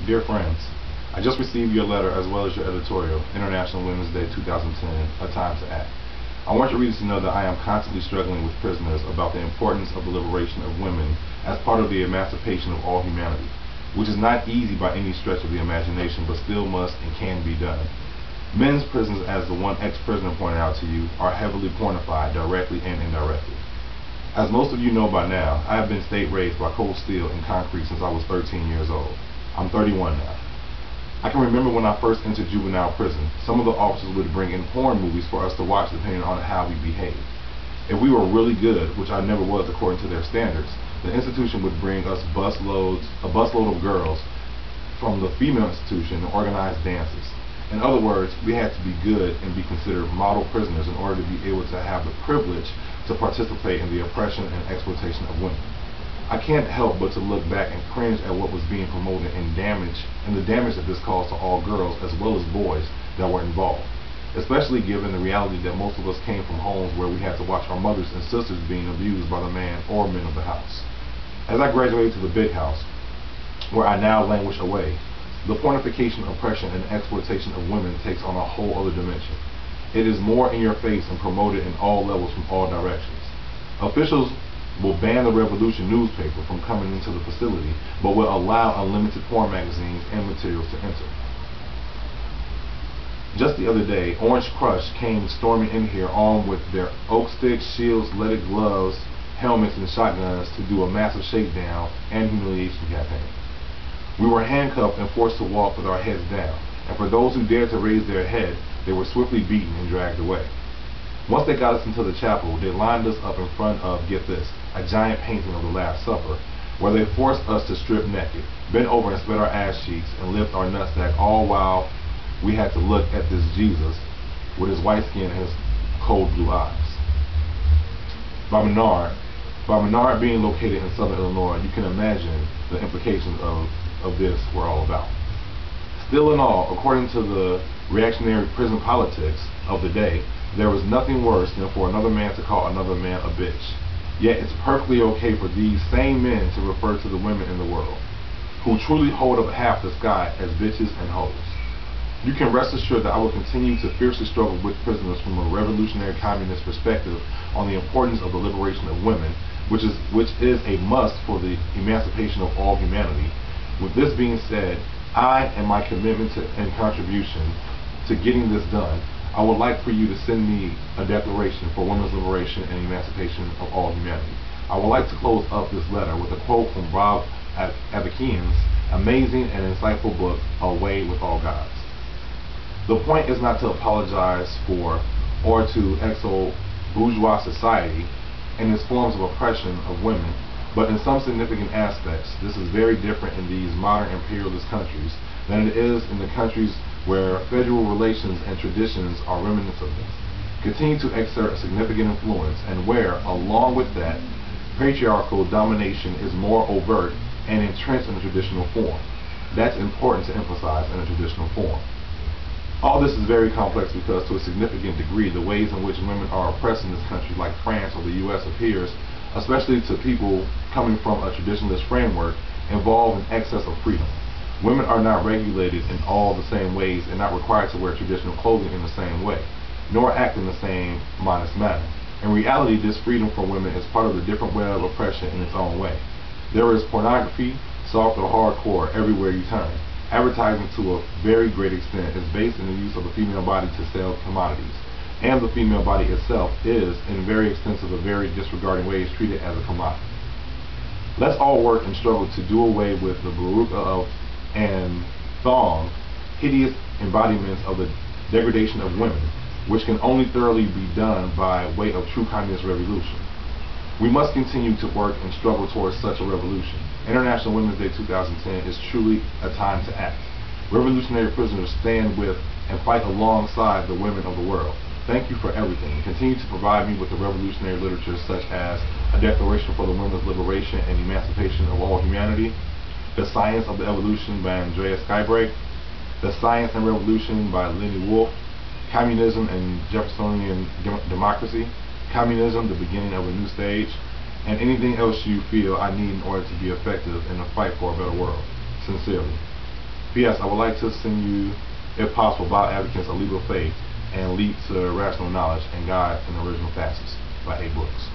Dear friends, I just received your letter as well as your editorial, International Women's Day 2010, A Time to Act. I want your readers to know that I am constantly struggling with prisoners about the importance of the liberation of women as part of the emancipation of all humanity, which is not easy by any stretch of the imagination, but still must and can be done. Men's prisons, as the one ex-prisoner pointed out to you, are heavily pornified, directly and indirectly. As most of you know by now, I have been state raised by cold steel and concrete since I was 13 years old. I'm 31 now. I can remember when I first entered juvenile prison, some of the officers would bring in porn movies for us to watch depending on how we behaved. If we were really good, which I never was according to their standards, the institution would bring us a busload of girls from the female institution to organize dances. In other words, we had to be good and be considered model prisoners in order to be able to have the privilege to participate in the oppression and exploitation of women. I can't help but to look back and cringe at what was being promoted and the damage that this caused to all girls as well as boys that were involved, especially given the reality that most of us came from homes where we had to watch our mothers and sisters being abused by the man or men of the house. As I graduated to the big house, where I now languish away, the pornification, oppression, and exploitation of women takes on a whole other dimension. It is more in your face and promoted in all levels from all directions. Officials will ban the Revolution newspaper from coming into the facility, but will allow unlimited porn magazines and materials to enter. Just the other day, Orange Crush came storming in here armed with their oak sticks, shields, leaded gloves, helmets, and shotguns to do a massive shakedown and humiliation campaign. We were handcuffed and forced to walk with our heads down, and for those who dared to raise their head, they were swiftly beaten and dragged away. Once they got us into the chapel, they lined us up in front of, get this, a giant painting of the Last Supper, where they forced us to strip naked, bend over and spread our ass cheeks, and lift our nutsack, all while we had to look at this Jesus with his white skin and his cold blue eyes. By Menard being located in southern Illinois, you can imagine the implications of this we're all about. Still in all, according to the reactionary prison politics of the day, there was nothing worse than for another man to call another man a bitch. Yet it's perfectly okay for these same men to refer to the women in the world, who truly hold up half the sky, as bitches and hoes. You can rest assured that I will continue to fiercely struggle with prisoners from a revolutionary communist perspective on the importance of the liberation of women, which is a must for the emancipation of all humanity. With this being said, I and my commitment and contribution to getting this done, I would like for you to send me a declaration for women's liberation and emancipation of all humanity. I would like to close up this letter with a quote from Bob Avakian's amazing and insightful book, A Way with All Gods. The point is not to apologize for or to exalt bourgeois society and its forms of oppression of women, but in some significant aspects, this is very different in these modern imperialist countries than it is in the countries where federal relations and traditions are remnants of this, continue to exert a significant influence, and where, along with that, patriarchal domination is more overt and entrenched in a traditional form. That's important to emphasize in a traditional form. All this is very complex because, to a significant degree, the ways in which women are oppressed in this country, like France or the U.S., appears, especially to people coming from a traditionalist framework, involve an excess of freedom. Women are not regulated in all the same ways and not required to wear traditional clothing in the same way, nor act in the same modest manner. In reality, this freedom for women is part of the different way of oppression in its own way. There is pornography, soft or hardcore, everywhere you turn. Advertising, to a very great extent, is based in the use of the female body to sell commodities, and the female body itself is, in very extensive and very disregarding ways, treated as a commodity. Let's all work and struggle to do away with the burqa and thong, hideous embodiments of the degradation of women, which can only thoroughly be done by way of true communist revolution. We must continue to work and struggle towards such a revolution. International Women's Day 2010 is truly a time to act. Revolutionary prisoners stand with and fight alongside the women of the world. Thank you for everything. Continue to provide me with the revolutionary literature such as A Declaration for the Women's Liberation and Emancipation of All Humanity, The Science of the Evolution by Andrea Skybrake, The Science and Revolution by Lenny Wolfe, Communism and Jeffersonian Democracy, Communism, the Beginning of a New Stage, and anything else you feel I need in order to be effective in the fight for a better world. Sincerely. P.S. I would like to send you, if possible, Bible Advocates, A Legal Faith, and Lead to Rational Knowledge, and God in the Original Facets by A. Brooks.